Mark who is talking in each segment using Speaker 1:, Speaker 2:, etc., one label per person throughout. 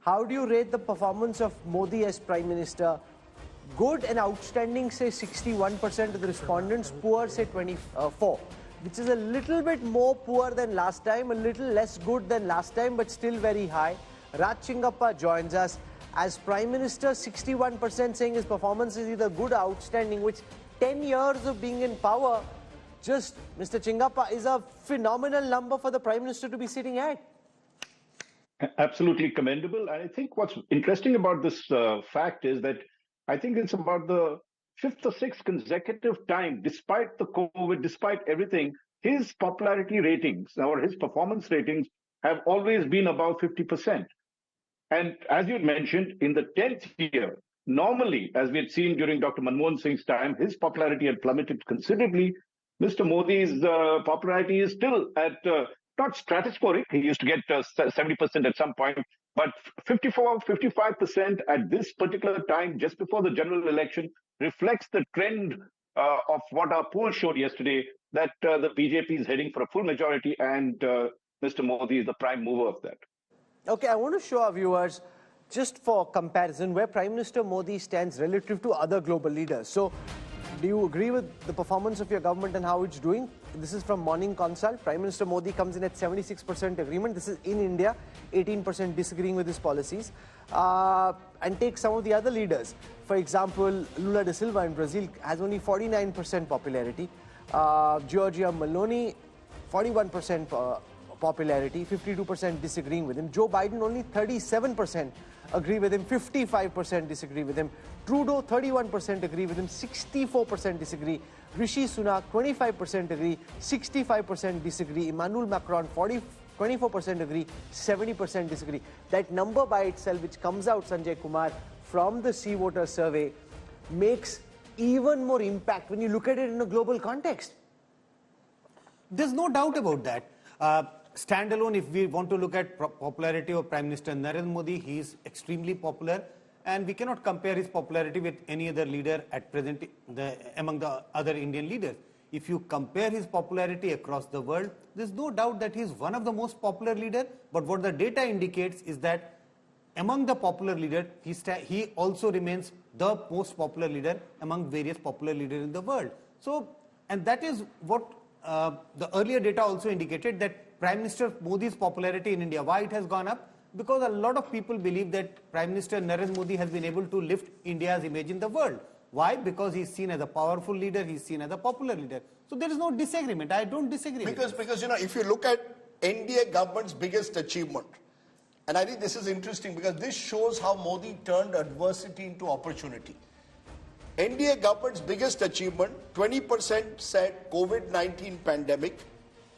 Speaker 1: How do you rate the performance of Modi as Prime Minister? Good and outstanding say 61% of the respondents, poor say 24%, which is a little bit more poor than last time, a little less good than last time, but still very high. Raj Chingappa joins us. As Prime Minister, 61% saying his performance is either good or outstanding, which 10 years of being in power, just Mr. Chingappa, is a phenomenal number for the Prime Minister to be sitting at.
Speaker 2: Absolutely commendable. And I think what's interesting about this fact is that I think it's about the fifth or sixth consecutive time, despite the COVID, despite everything, his popularity ratings or his performance ratings have always been above 50%. And as you mentioned, in the 10th year, normally, as we had seen during Dr. Manmohan Singh's time, his popularity had plummeted considerably. Mr. Modi's popularity is still at not stratospheric. He used to get 70% at some point, but 55% at this particular time, just before the general election, reflects the trend of what our poll showed yesterday, that the BJP is heading for a full majority and Mr. Modi is the prime mover of that.
Speaker 1: Okay, I want to show our viewers, just for comparison, where Prime Minister Modi stands relative to other global leaders. So, do you agree with the performance of your government and how it's doing? This is from Morning Consult. Prime Minister Modi comes in at 76% agreement. This is in India, 18% disagreeing with his policies. And take some of the other leaders. For example, Lula da Silva in Brazil has only 49% popularity. Giorgia Meloni, 41% popularity, 52% disagreeing with him. Joe Biden, only 37% agree with him, 55% disagree with him. Trudeau, 31% agree with him, 64% disagree. Rishi Sunak, 25% agree, 65% disagree. Emmanuel Macron, 24% agree, 70% disagree. That number by itself, which comes out, Sanjay Kumar, from the Sea Voter survey, makes even more impact when you look at it in a global context.
Speaker 3: There's no doubt about that. Standalone, if we want to look at popularity of Prime Minister Narendra Modi, he is extremely popular, and we cannot compare his popularity with any other leader at present among the other Indian leaders. If you compare his popularity across the world, there's no doubt that he is one of the most popular leaders. But what the data indicates is that among the popular leaders, he also remains the most popular leader among various popular leaders in the world. So, and that is what the earlier data also indicated, that Prime Minister Modi's popularity in India, why it has gone up? Because a lot of people believe that Prime Minister Narendra Modi has been able to lift India's image in the world. Why? Because he's seen as a powerful leader, he's seen as a popular leader. So there is no disagreement. I don't disagree.
Speaker 4: Because you know, if you look at NDA government's biggest achievement, and I think this is interesting because this shows how Modi turned adversity into opportunity. NDA government's biggest achievement, 20% said COVID-19 pandemic,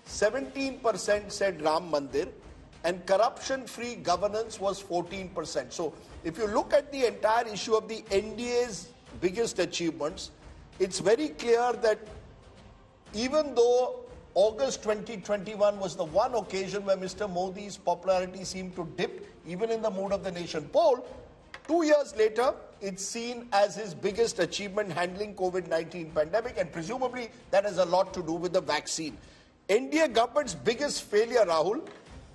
Speaker 4: 17% said Ram Mandir, and corruption-free governance was 14%. So if you look at the entire issue of the NDA's biggest achievements, it's very clear that even though August 2021 was the one occasion where Mr. Modi's popularity seemed to dip, even in the Mood of the Nation poll, 2 years later, it's seen as his biggest achievement handling COVID-19 pandemic, and presumably that has a lot to do with the vaccine. India government's biggest failure, Rahul,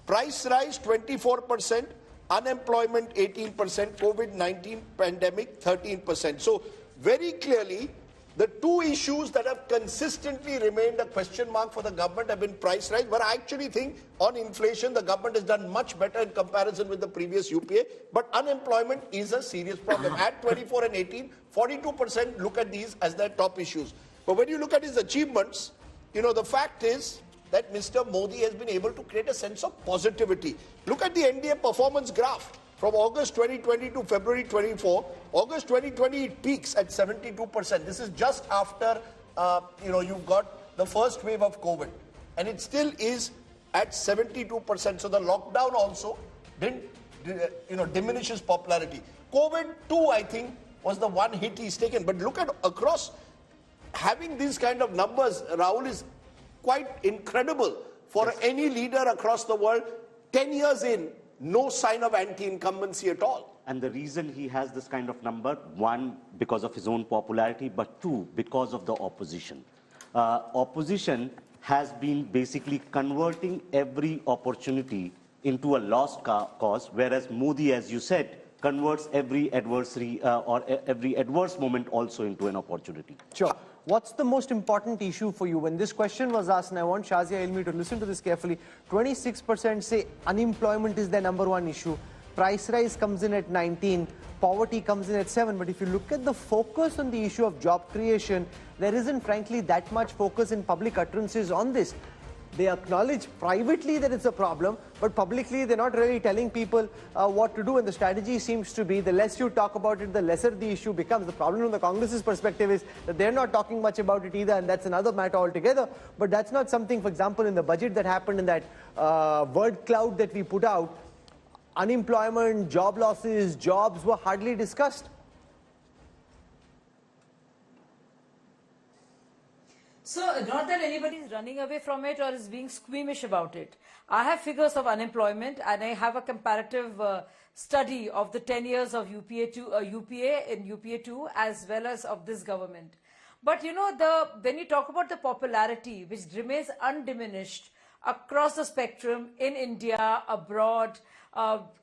Speaker 4: price rise 24%, unemployment 18%, COVID-19 pandemic 13%. So very clearly, the two issues that have consistently remained a question mark for the government have been price rise, but I actually think on inflation, the government has done much better in comparison with the previous UPA, but unemployment is a serious problem. At 24 and 18, 42% look at these as their top issues. But when you look at his achievements, you know, the fact is that Mr. Modi has been able to create a sense of positivity. Look at the NDA performance graph. From August 2020 to February 24, August 2020 it peaks at 72%. This is just after, you've got the first wave of COVID. And it still is at 72%. So the lockdown also didn't, diminish his popularity. COVID too, I think, was the one hit he's taken. But look at across, having these kind of numbers, Rahul, is quite incredible for any leader across the world. 10 years in, no sign of anti-incumbency at all.
Speaker 5: And the reason he has this kind of number, one, because of his own popularity, but two, because of the opposition. Opposition has been basically converting every opportunity into a lost cause, whereas Modi, as you said, converts every adversary or every adverse moment also into an opportunity.
Speaker 1: Sure. What's the most important issue for you? When this question was asked, and I want Shazia Ilmi to listen to this carefully, 26% say unemployment is their #1 issue. Price rise comes in at 19, poverty comes in at 7. But if you look at the focus on the issue of job creation, there isn't frankly that much focus in public utterances on this. They acknowledge privately that it's a problem, but publicly they're not really telling people what to do. And the strategy seems to be the less you talk about it, the lesser the issue becomes. The problem from the Congress's perspective is that they're not talking much about it either, and that's another matter altogether. But that's not something, for example, in the budget that happened in that word cloud that we put out, unemployment, job losses, jobs were hardly discussed.
Speaker 6: So, not that anybody is running away from it or is being squeamish about it. I have figures of unemployment, and I have a comparative study of the 10 years of UPA in UPA2 as well as of this government. But you know, when you talk about the popularity, which remains undiminished across the spectrum in India, abroad,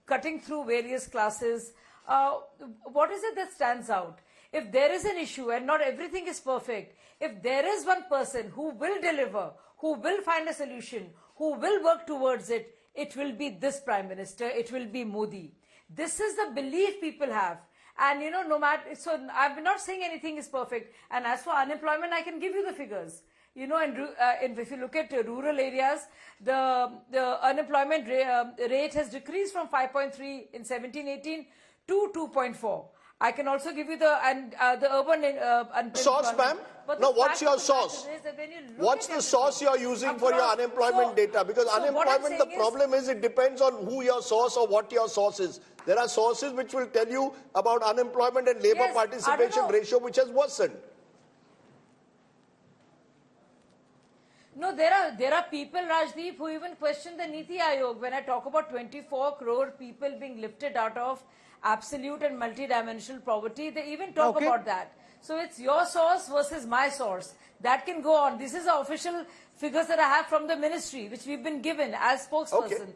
Speaker 6: cutting through various classes, what is it that stands out? If there is an issue and not everything is perfect, if there is one person who will deliver, who will find a solution, who will work towards it, it will be this Prime Minister, it will be Modi. This is the belief people have. And you know, no matter, so I'm not saying anything is perfect. And as for unemployment, I can give you the figures. You know, if you look at rural areas, the unemployment rate has decreased from 5.3 in 17-18 to 2.4. I can also give you the urban
Speaker 4: source, ma'am. Now, what's your source? What's the source you're using for your unemployment data? Because unemployment, the problem is it depends on who your source or what your source is. There are sources which will tell you about unemployment and labor participation ratio, which has worsened.
Speaker 6: No, there are people, Rajdeep, who even question the Niti Aayog when I talk about 24 crore people being lifted out of absolute and multidimensional poverty. They even talk about that. So it's your source versus my source. That can go on. This is the official figures that I have from the ministry, which we've been given as spokesperson.